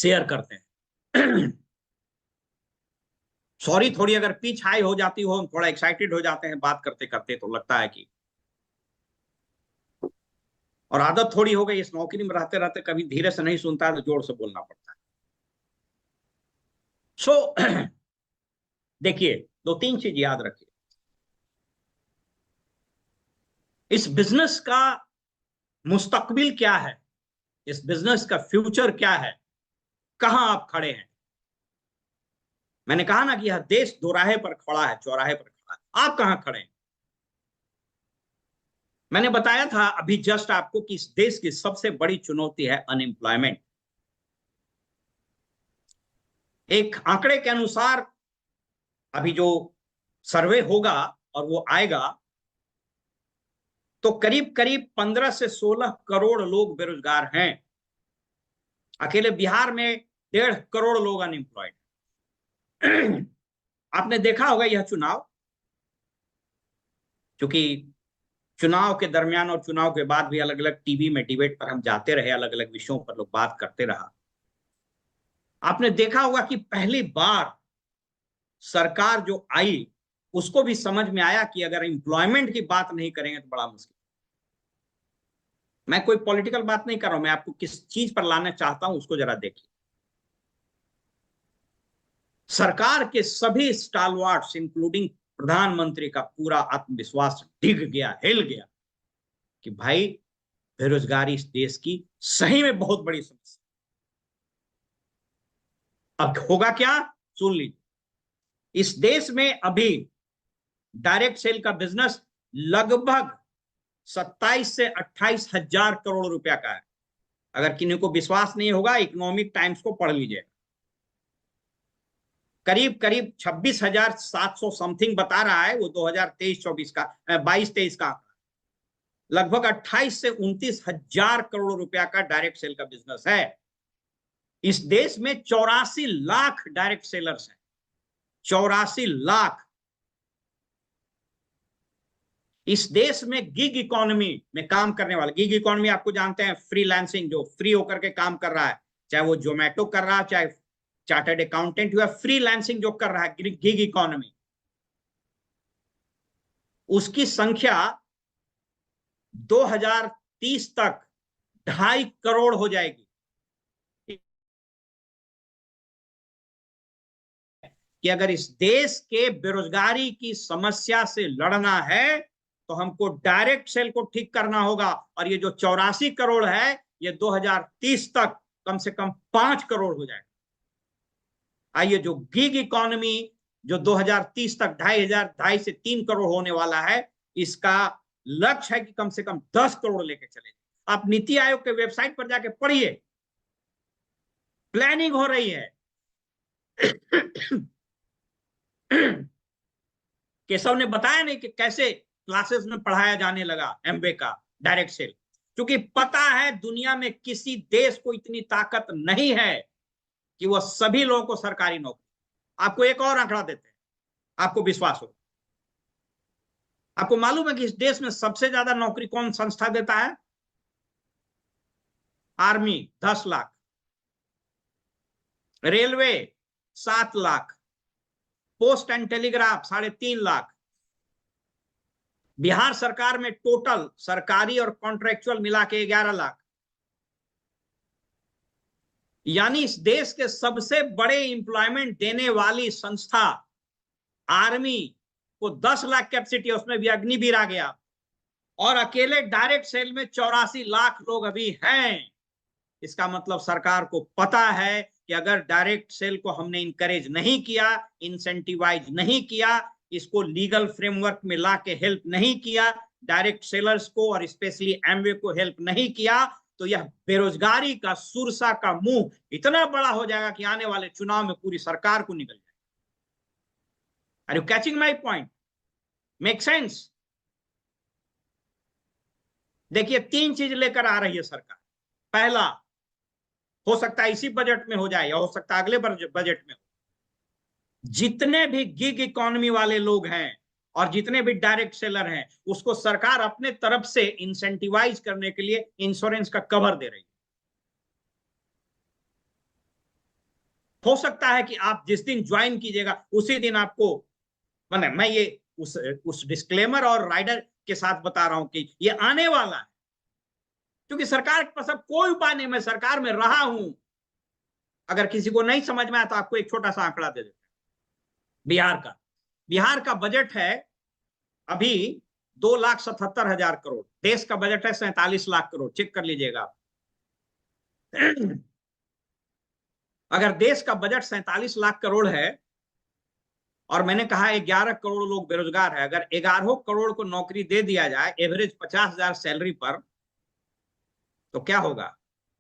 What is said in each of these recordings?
Share करते हैं। Sorry, थोड़ी अगर पिच हाई हो जाती हो, हम थोड़ा एक्साइटेड हो जाते हैं बात करते करते, तो लगता है कि, और आदत थोड़ी हो गई इस नौकरी में रहते रहते, कभी धीरे से नहीं सुनता है तो जोर से बोलना पड़ता है। सो देखिए, दो तीन चीज याद रखिए। इस बिजनेस का मुस्तकबिल क्या है, इस बिजनेस का फ्यूचर क्या है, कहां आप खड़े हैं। मैंने कहा ना कि यह देश दोराहे पर खड़ा है, चौराहे पर खड़ा है, आप कहां खड़े हैं। मैंने बताया था अभी जस्ट आपको कि इस देश की सबसे बड़ी चुनौती है अनएम्प्लॉयमेंट। एक आंकड़े के अनुसार अभी जो सर्वे होगा और वो आएगा, तो करीब करीब 15 से 16 करोड़ लोग बेरोजगार हैं। अकेले बिहार में 1.5 करोड़ लोग अनएम्प्लॉयड। आपने देखा होगा यह चुनाव, क्योंकि चुनाव के दरमियान और चुनाव के बाद भी अलग अलग टीवी में डिबेट पर हम जाते रहे, अलग अलग विषयों पर लोग बात करते रहा। आपने देखा होगा कि पहली बार सरकार जो आई, उसको भी समझ में आया कि अगर एम्प्लॉयमेंट की बात नहीं करेंगे तो बड़ा मुश्किल। मैं कोई पॉलिटिकल बात नहीं कर रहा हूं, मैं आपको किस चीज पर लाना चाहता हूं उसको जरा देखिए। सरकार के सभी स्टालवार्ट्स इंक्लूडिंग प्रधानमंत्री का पूरा आत्मविश्वास डिग गया, हिल गया कि भाई बेरोजगारी इस देश की सही में बहुत बड़ी समस्या। अब होगा क्या, सुन लीजिए। इस देश में अभी डायरेक्ट सेल का बिजनेस लगभग 27 से 28 हजार करोड़ रुपया का है। अगर किन्हीं को विश्वास नहीं होगा, इकोनॉमिक टाइम्स को पढ़ लीजिए। करीब करीब 26,700 समथिंग बता रहा है वो 2023-24 का 22-23 का। लगभग 28 से 29 हजार करोड़ रुपया का डायरेक्ट सेल का बिजनेस है। इस देश में 84 लाख डायरेक्ट सेलर्स हैं, 84 लाख। इस देश में गिग इकोनॉमी में काम करने वाले, गिग इकोनॉमी आपको जानते हैं, फ्रीलांसिंग, जो फ्री होकर के काम कर रहा है, चाहे वो जोमेटो कर रहा है, चाहे चार्टर्ड अकाउंटेंट या फ्रीलांसिंग जो कर रहा है, गिग इकोनॉमी, उसकी संख्या 2030 तक 2.5 करोड़ हो जाएगी। कि अगर इस देश के बेरोजगारी की समस्या से लड़ना है तो हमको डायरेक्ट सेल को ठीक करना होगा, और ये जो 84 करोड़ है ये 2030 तक कम से कम 5 करोड़ हो जाएगा। आइए, जो गिग इकोनॉमी जो 2030 तक 2.5 से 3 करोड़ होने वाला है, इसका लक्ष्य है कि कम से कम 10 करोड़ लेके चले। आप नीति आयोग के वेबसाइट पर जाके पढ़िए, प्लानिंग हो रही है। केशव ने बताया नहीं कि कैसे क्लासेस में पढ़ाया जाने लगा एमबे का डायरेक्ट सेल, क्योंकि पता है दुनिया में किसी देश को इतनी ताकत नहीं है कि वह सभी लोगों को सरकारी नौकरी। आपको एक और आंकड़ा देते हैं, आपको विश्वास हो। आपको मालूम है कि इस देश में सबसे ज्यादा नौकरी कौन संस्था देता है? Army 10 lakh, railway 7 lakh, post and telegraph 3.5 lakh. Bihar सरकार में टोटल सरकारी और कॉन्ट्रेक्चुअल मिला के 11 लाख। यानी इस देश के सबसे बड़े इंप्लॉयमेंट देने वाली संस्था आर्मी को 10 लाख कैपेसिटी, उसमें भी अग्निवीर आ गया, और अकेले डायरेक्ट सेल में 84 लाख लोग अभी हैं। इसका मतलब सरकार को पता है कि अगर डायरेक्ट सेल को हमने इनकरेज नहीं किया, इंसेंटिवाइज नहीं किया, इसको लीगल फ्रेमवर्क में ला के हेल्प नहीं किया, डायरेक्ट सेलर्स को और स्पेशली एमवे को हेल्प नहीं किया, तो यह बेरोजगारी का सुरसा का मुंह इतना बड़ा हो जाएगा कि आने वाले चुनाव में पूरी सरकार को निकल जाएगा। Are you catching my point? Make sense? देखिए, 3 चीज लेकर आ रही है सरकार। पहला, हो सकता है इसी बजट में हो जाए या हो सकता है अगले बजट में हो, जितने भी गिग इकोनॉमी वाले लोग हैं और जितने भी डायरेक्ट सेलर हैं, उसको सरकार अपने तरफ से इंसेंटिवाइज करने के लिए इंश्योरेंस का कवर दे रही है। हो सकता है कि आप जिस दिन ज्वाइन कीजिएगा उसी दिन आपको, मैंने मैं ये उस डिस्क्लेमर और राइडर के साथ बता रहा हूं कि ये आने वाला है, क्योंकि सरकार के पास अब कोई उपाय नहीं। मैं सरकार में रहा हूं, अगर किसी को नहीं समझ में आया तो आपको एक छोटा सा आंकड़ा दे देता हूं। बिहार का बजट है अभी 2,77,000 करोड़। देश का बजट है 47 लाख करोड़, चेक कर लीजिएगा। अगर देश का बजट 47 लाख करोड़ है और मैंने कहा 11 करोड़ लोग बेरोजगार है, अगर 11 करोड़ को नौकरी दे दिया जाए एवरेज 50,000 सैलरी पर, तो क्या होगा?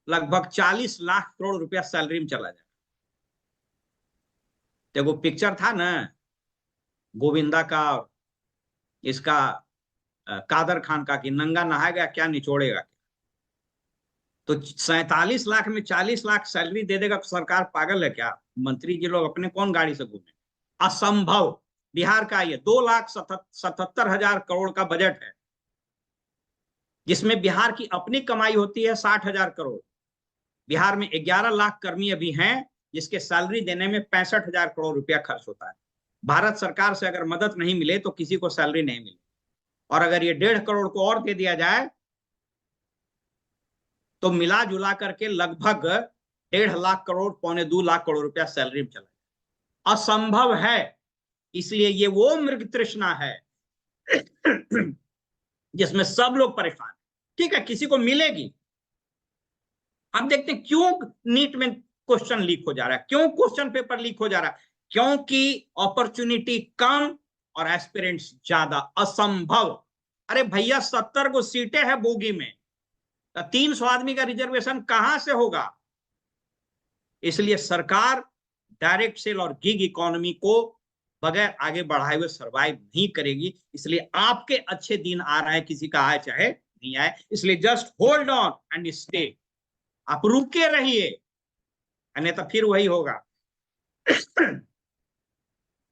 लगभग 40 लाख करोड़ रुपया सैलरी में चला जाएगा। देखो पिक्चर था ना गोविंदा का, इसका कादर खान का, कि नंगा नहाएगा क्या निचोड़ेगा। तो 47 लाख में 40 लाख सैलरी दे देगा तो सरकार पागल है क्या? मंत्री जी लोग अपने कौन गाड़ी से घूमे? असंभव। बिहार का ये 2,77,000 करोड़ का बजट है, जिसमें बिहार की अपनी कमाई होती है 60,000 करोड़। बिहार में 11 लाख कर्मी अभी हैं जिसके सैलरी देने में 65,000 करोड़ रुपया खर्च होता है। भारत सरकार से अगर मदद नहीं मिले तो किसी को सैलरी नहीं मिले, और अगर ये 1.5 करोड़ को और दे दिया जाए तो मिला जुला करके लगभग 1.5 लाख करोड़, 1.25 लाख करोड़ रुपया सैलरी में चला। असंभव है। इसलिए ये वो मृग तृष्णा है जिसमें सब लोग परेशान। ठीक है, किसी को मिलेगी। हम देखते हैं क्यों नीट में क्वेश्चन लीक हो जा रहा है, क्यों क्वेश्चन पेपर लीक हो जा रहा है? क्योंकि अपॉर्चुनिटी कम और एस्पिरेंट्स ज्यादा। असंभव। अरे भैया 70 को सीटें हैं बोगी में, 300 आदमी का रिजर्वेशन कहां से होगा? इसलिए सरकार डायरेक्ट सेल और गिग इकोनॉमी को बगैर आगे बढ़ाए हुए सरवाइव नहीं करेगी। इसलिए आपके अच्छे दिन आ रहे हैं, किसी का आए चाहे नहीं आए। इसलिए just hold on and stay. आप रुके रहिए, नहीं तो फिर वही होगा।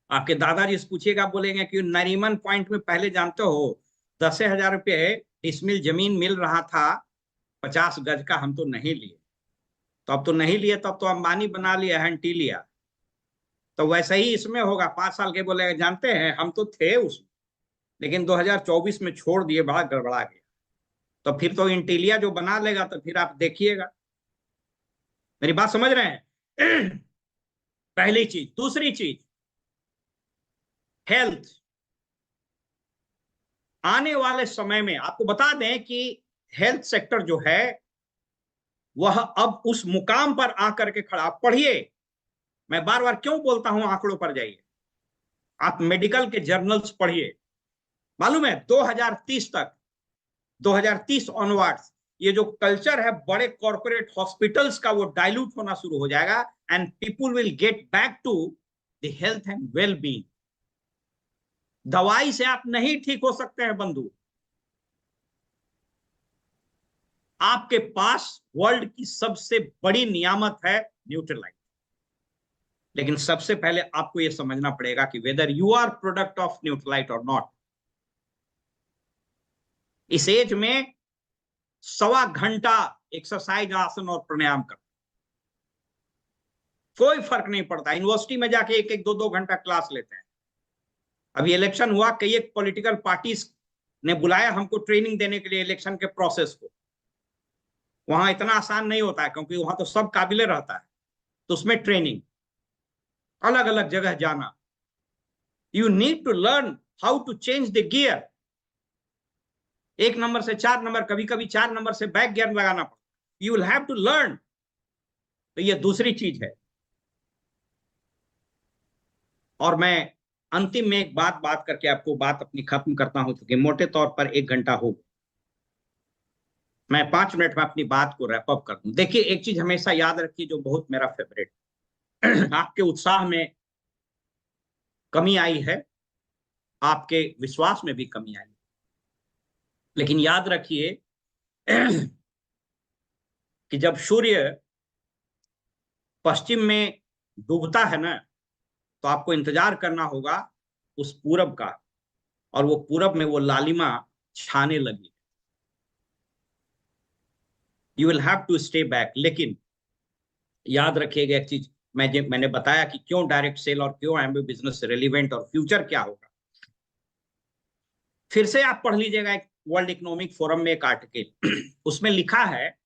आपके दादाजी से पूछिएगा, बोलेंगे कि नरीमन पॉइंट में पहले जानते हो 10,000 रुपये डिसमिल जमीन मिल रहा था 50 गज का, हम तो नहीं लिए। तो अब तो नहीं लिए, तब तो अंबानी बना लिया, हंटी लिया। तो वैसे ही इसमें होगा। 5 साल के बोलेगा जानते हैं हम तो थे उसमें, लेकिन 2024 में छोड़ दिए, बड़ा गड़बड़ा गया। तो फिर तो इंटीलिया जो बना लेगा तो फिर आप देखिएगा। मेरी बात समझ रहे हैं? पहली चीज। दूसरी चीज, हेल्थ। आने वाले समय में आपको बता दें कि हेल्थ सेक्टर जो है वह अब उस मुकाम पर आकर के खड़ा। आप पढ़िए, मैं बार बार क्यों बोलता हूं आंकड़ों पर जाइए, आप मेडिकल के जर्नल्स पढ़िए। मालूम है 2030 तक, 2030 ऑनवर्ड्स, ये जो कल्चर है बड़े कॉर्पोरेट हॉस्पिटल्स का, वो डाइल्यूट होना शुरू हो जाएगा and people will get back to the health and well being. दवाई से आप नहीं ठीक हो सकते हैं बंधु। आपके पास वर्ल्ड की सबसे बड़ी नियामत है न्यूट्रीलाइट, लेकिन सबसे पहले आपको यह समझना पड़ेगा कि whether you are product of Nutrilite और नॉट। इस एज में 1.25 घंटा एक्सरसाइज, आसन और प्राणायाम कर, कोई फर्क नहीं पड़ता। यूनिवर्सिटी में जाके 1-2 घंटा क्लास लेते हैं। अभी इलेक्शन हुआ, कई एक पॉलिटिकल पार्टीज ने बुलाया हमको ट्रेनिंग देने के लिए इलेक्शन के प्रोसेस को। वहां इतना आसान नहीं होता है, क्योंकि वहां तो सब काबिले रहता है। तो उसमें ट्रेनिंग, अलग अलग जगह जाना। You need to learn how to change the gear. 1 number से 4 नंबर, कभी कभी 4 नंबर से बैक गियर लगाना पड़ता। You will have to learn. तो ये दूसरी चीज है। और मैं अंतिम में एक बात करके आपको बात अपनी खत्म करता हूं, क्योंकि मोटे तौर पर 1 घंटा हो। मैं 5 मिनट में अपनी बात को रैप अप कर दूं। देखिए, एक चीज हमेशा याद रखिए जो बहुत मेरा फेवरेट, आपके उत्साह में कमी आई है, आपके विश्वास में भी कमी आई, लेकिन याद रखिए कि जब सूर्य पश्चिम में डूबता है ना, तो आपको इंतजार करना होगा उस पूरब का, और वो पूरब में वो लालिमा छाने लगी। You will have to stay back. लेकिन याद रखिएगा एक चीज, मैंने बताया कि क्यों डायरेक्ट सेल और क्यों एमवे बिजनेस रेलिवेंट और फ्यूचर क्या होगा। फिर से आप पढ़ लीजिएगा एक वर्ल्ड इकोनॉमिक फोरम में एक आर्टिकल, उसमें लिखा है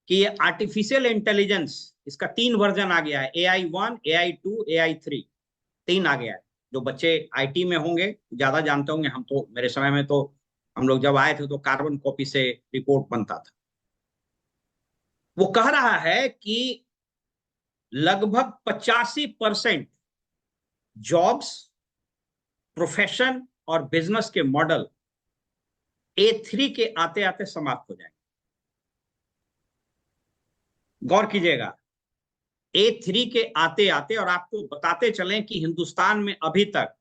कि ये आर्टिफिशियल इंटेलिजेंस, इसका 3 वर्जन आ गया है, AI1, AI2, AI3, 3 आ गया है। जो बच्चे आईटी में होंगे ज्यादा जानते होंगे, हम तो, मेरे समय में तो हम लोग जब आए थे तो कार्बन कॉपी से रिपोर्ट बनता था। वो कह रहा है कि लगभग 85% जॉब्स, प्रोफेशन और बिजनेस के मॉडल A3 के आते आते समाप्त हो जाएंगे। गौर कीजिएगा, A3 के आते आते, और आपको बताते चलें कि हिंदुस्तान में अभी तक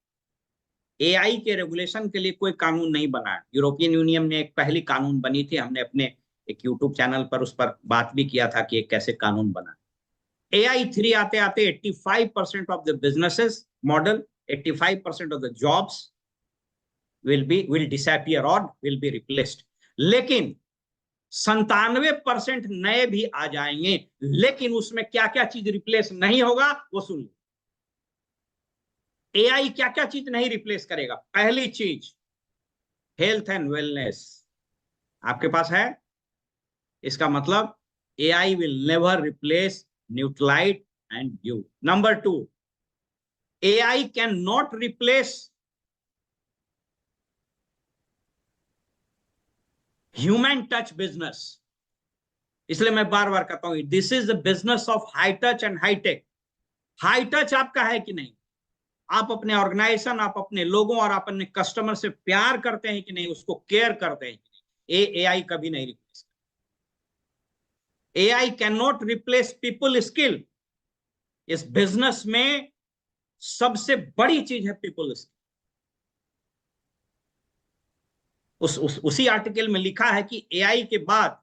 AI के रेगुलेशन के लिए कोई कानून नहीं बना है। यूरोपियन यूनियन में एक पहली कानून बनी थी, हमने अपने एक यूट्यूब चैनल पर उस पर बात भी किया था कि एक कैसे कानून बना। AI3 आते आते 85% of the businesses model, 85% of the jobs will disappear or will be replaced। लेकिन 97% नए भी आ जाएंगे, लेकिन उसमें क्या क्या चीज रिप्लेस नहीं होगा वो सुन लो। AI क्या क्या चीज नहीं रिप्लेस करेगा? पहली चीज, हेल्थ एंड वेलनेस। आपके पास है, इसका मतलब AI will never replace Nutralite and you। Number 2, AI cannot replace human touch business. इसलिए मैं बार बार कहता हूं, this is the business of high touch and high tech. High touch आपका है कि नहीं? आप अपने ऑर्गेनाइजेशन, आप अपने लोगों और आप अपने कस्टमर से प्यार करते हैं कि नहीं, उसको केयर करते हैं कि नहीं? AI कभी नहीं replace. AI can not replace people skill. इस बिजनेस में सबसे बड़ी चीज है पीपल स्किल। उसी आर्टिकल में लिखा है कि AI के बाद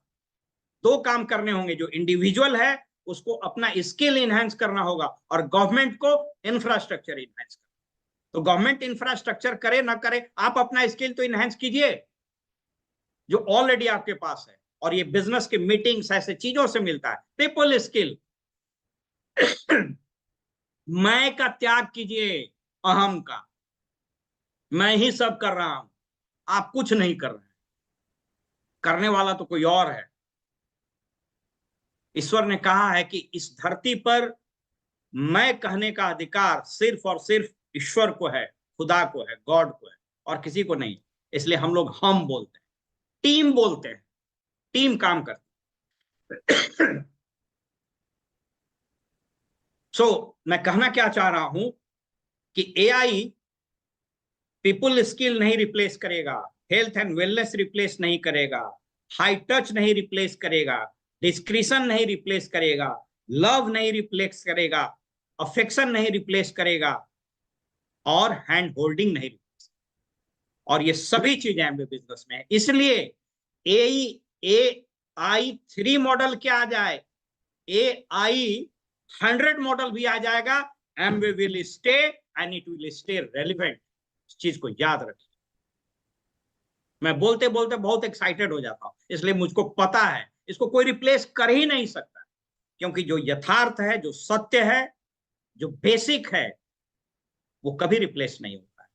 2 काम करने होंगे। जो इंडिविजुअल है उसको अपना स्किल इनहेंस करना होगा, और गवर्नमेंट को इंफ्रास्ट्रक्चर इनहेंस करना। तो गवर्नमेंट इंफ्रास्ट्रक्चर करे ना करे, आप अपना स्किल तो इनहेंस कीजिए जो ऑलरेडी आपके पास है। और ये बिजनेस के मीटिंग्स ऐसे चीजों से मिलता है। People skill. मैं का त्याग कीजिए, अहम का। मैं ही सब कर रहा हूं, आप कुछ नहीं कर रहे हैं, करने वाला तो कोई और है। ईश्वर ने कहा है कि इस धरती पर मैं कहने का अधिकार सिर्फ और सिर्फ ईश्वर को है, खुदा को है, गॉड को है, और किसी को नहीं। इसलिए हम लोग हम बोलते हैं, टीम बोलते हैं, टीम काम करती है। मैं कहना क्या चाह रहा हूं कि AI पीपल स्किल नहीं रिप्लेस करेगा, हेल्थ एंड वेलनेस रिप्लेस नहीं करेगा, हाई टच नहीं रिप्लेस करेगा, डिस्क्रिशन नहीं रिप्लेस करेगा, लव नहीं रिप्लेस करेगा, अफेक्शन नहीं रिप्लेस करेगा, और हैंड होल्डिंग नहीं रिप्लेस। और ये सभी चीजें एमवे बिजनेस में है। इसलिए AI3 मॉडल क्या आ जाए, AI100 मॉडल भी आ जाएगा, Amway will stay and it will stay relevant. इस चीज को याद रखिए। मैं बोलते बोलते बहुत एक्साइटेड हो जाता हूं, इसलिए मुझको पता है इसको कोई रिप्लेस कर ही नहीं सकता, क्योंकि जो यथार्थ है, जो सत्य है, जो बेसिक है, वो कभी रिप्लेस नहीं होता है।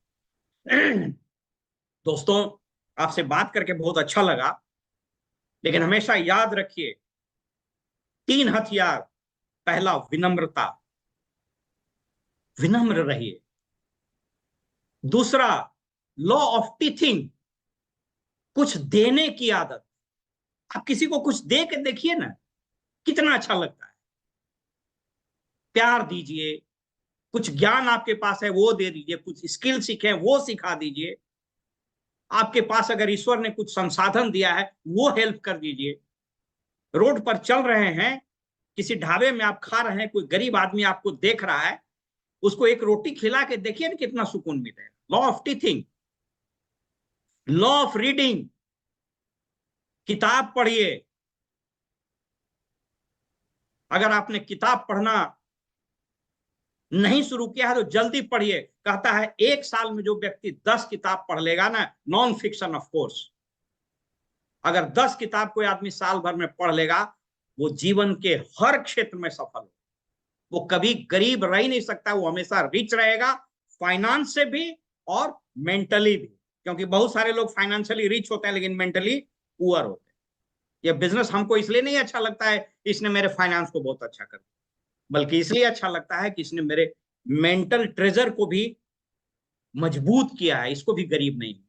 दोस्तों, आपसे बात करके बहुत अच्छा लगा, लेकिन हमेशा याद रखिए 3 हथियार। पहला, विनम्रता, विनम्र रहिए। दूसरा, लॉ ऑफ टीथिंग, कुछ देने की आदत। आप किसी को कुछ दे के देखिए ना, कितना अच्छा लगता है। प्यार दीजिए, कुछ ज्ञान आपके पास है वो दे दीजिए, कुछ स्किल सीखे वो सिखा दीजिए। आपके पास अगर ईश्वर ने कुछ संसाधन दिया है वो हेल्प कर दीजिए। रोड पर चल रहे हैं, किसी ढाबे में आप खा रहे हैं, कोई गरीब आदमी आपको देख रहा है, उसको एक रोटी खिला के देखिए ना, कितना सुकून मिलेगा। Law of teething, law of reading, किताब पढ़िए। अगर आपने किताब पढ़ना नहीं शुरू किया है तो जल्दी पढ़िए। कहता है 1 साल में जो व्यक्ति 10 किताब पढ़ लेगा ना, नॉन फिक्शन ऑफ कोर्स, अगर 10 किताब कोई आदमी साल भर में पढ़ लेगा, वो जीवन के हर क्षेत्र में सफल हो, वो कभी गरीब रह ही नहीं सकता, वो हमेशा रिच रहेगा, फाइनेंस से भी और मेंटली भी, क्योंकि बहुत सारे लोग फाइनेंशियली रिच होते हैं लेकिन मेंटली पुअर होते हैं। ये बिजनेस हमको इसलिए नहीं अच्छा लगता है इसने मेरे फाइनेंस को बहुत अच्छा कर दिया, बल्कि इसलिए अच्छा लगता है कि इसने मेरे मेंटल ट्रेजर को भी मजबूत किया है, इसको भी गरीब नहीं।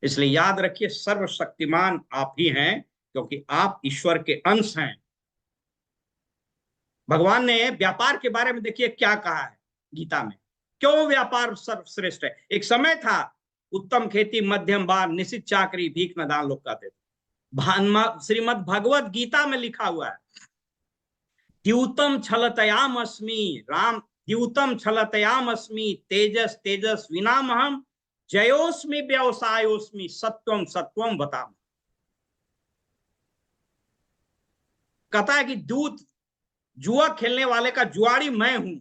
इसलिए याद रखिए, सर्वशक्तिमान आप ही हैं, क्योंकि आप ईश्वर के अंश हैं। भगवान ने व्यापार के बारे में देखिए क्या कहा है गीता में, क्यों व्यापार सर्वश्रेष्ठ है। एक समय था उत्तम खेती, मध्यम बार, निश्चित चाकरी, भीख न दान लोग कहते थे। श्रीमद् भगवत गीता में लिखा हुआ है, द्यूतम छलतयाम अस्मि राम, द्यूतम छलतयाम अस्मि तेजस तेजस विनामहम, जयोस्मि व्यवसायोस्मि सत्वम सत्वम बताम। कहता है कि दूत, जुआ खेलने वाले का जुआरी मैं हूं,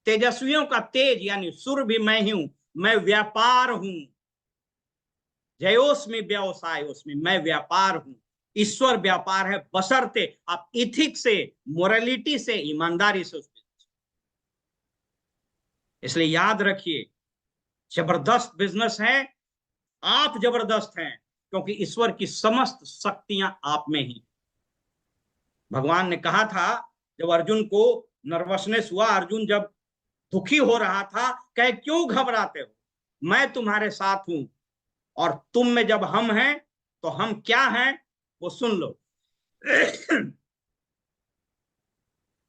तेजस्वियों का तेज यानी सुर भी मैं ही हूं, मैं व्यापार हूं, जयोस्मि व्यवसायोस्मि, मैं व्यापार हूं। ईश्वर व्यापार है, बशर्ते आप इथिक्स से, मोरालिटी से, ईमानदारी से उसमें। इसलिए याद रखिए, जबरदस्त बिजनेस है, आप जबरदस्त हैं, क्योंकि ईश्वर की समस्त शक्तियां आप में ही। भगवान ने कहा था, जब अर्जुन को नर्वसनेस हुआ, अर्जुन जब दुखी हो रहा था, कहे क्यों घबराते हो, मैं तुम्हारे साथ हूं, और तुम में जब हम हैं तो हम क्या हैं वो सुन लो।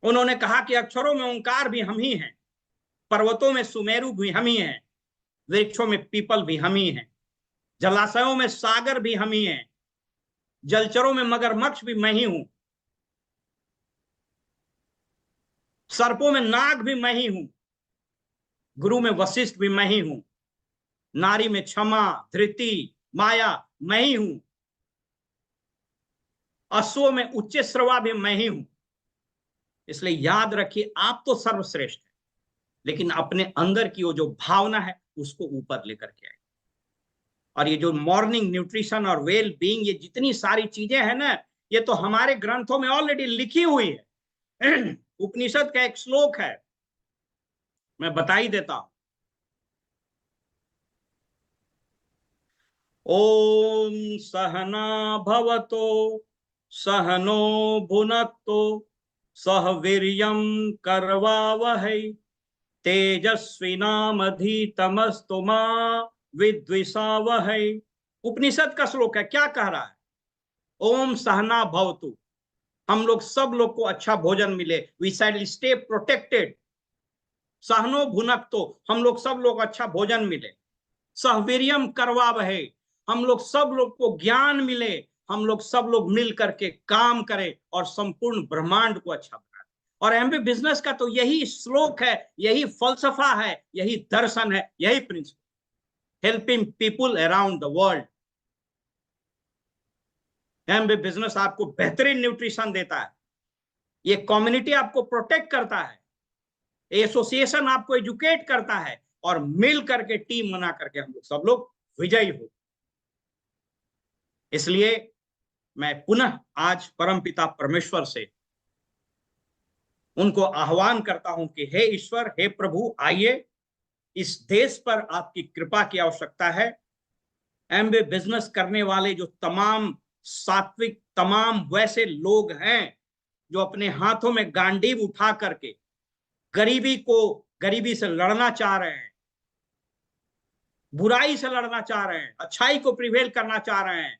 उन्होंने कहा कि अक्षरों में ओंकार भी हम ही हैं, पर्वतों में सुमेरु भी हम ही हैं, वृक्षों में पीपल भी हम ही हैं, जलाशयों में सागर भी हम ही हैं, जलचरों में मगरमच्छ भी मैं ही हूं, सर्पों में नाग भी मैं ही हूं, गुरु में वशिष्ठ भी मैं ही हूं, नारी में क्षमा, धृति, माया मैं ही हूं, अश्वों में उच्च श्रवा भी मैं ही हूं। इसलिए याद रखिए, आप तो सर्वश्रेष्ठ हैं, लेकिन अपने अंदर की वो जो भावना है उसको ऊपर लेकर के आए। और ये जो मॉर्निंग न्यूट्रिशन और वेल बीइंग, ये जितनी सारी चीजें हैं ना, ये तो हमारे ग्रंथों में ऑलरेडी लिखी हुई है। उपनिषद का एक श्लोक है, मैं बता ही देता हूं। ओम सहना भवतो सहनो भुनक्तो सह वीर्यं करवावहै तेजस्विनामधीतमस्तु मा विद्विषावहै। उपनिषद का श्लोक है, क्या कह रहा है? ओम सहना भवतु, हम लोग सब लोग को अच्छा भोजन मिले, वी शैल स्टे प्रोटेक्टेड। सहनो भुनक्तो, हम लोग सब लोग अच्छा भोजन मिले। सहवीर्यम करवावहै, हम लोग सब लोग को ज्ञान मिले, हम लोग सब लोग मिल करके काम करें और संपूर्ण ब्रह्मांड को अच्छा बनाए। और एमबी बिजनेस का तो यही श्लोक है, यही फलसफा है, यही दर्शन है, यही principle, helping people around the world. एमबी बिजनेस आपको बेहतरीन न्यूट्रिशन देता है, ये कम्युनिटी आपको प्रोटेक्ट करता है, एसोसिएशन आपको एजुकेट करता है, और मिल करके टीम बना करके हम लोग सब लोग विजयी हो। इसलिए मैं पुनः आज परमपिता परमेश्वर से उनको आह्वान करता हूं कि हे ईश्वर, हे प्रभु, आइए, इस देश पर आपकी कृपा की आवश्यकता है। एमबे बिजनेस करने वाले जो तमाम सात्विक, तमाम वैसे लोग हैं जो अपने हाथों में गांडीव उठा करके गरीबी से लड़ना चाह रहे हैं, बुराई से लड़ना चाह रहे हैं, अच्छाई को प्रिवेल करना चाह रहे हैं,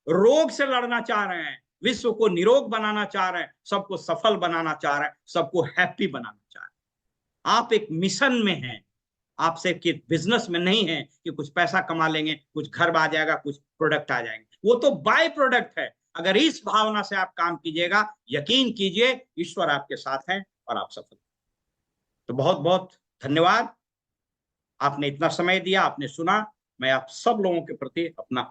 रोग से लड़ना चाह रहे हैं, विश्व को निरोग बनाना चाह रहे हैं, सबको सफल बनाना चाह रहे हैं, सबको हैप्पी बनाना चाह रहे हैं। आप एक मिशन में हैं, आप सिर्फ कि बिजनेस में नहीं है कि कुछ पैसा कमा लेंगे, कुछ घर आ जाएगा, कुछ प्रोडक्ट आ जाएंगे, वो तो बाय प्रोडक्ट है। अगर इस भावना से आप काम कीजिएगा, यकीन कीजिए ईश्वर आपके साथ है और आप सफल। तो बहुत बहुत धन्यवाद, आपने इतना समय दिया, आपने सुना। मैं आप सब लोगों के प्रति अपना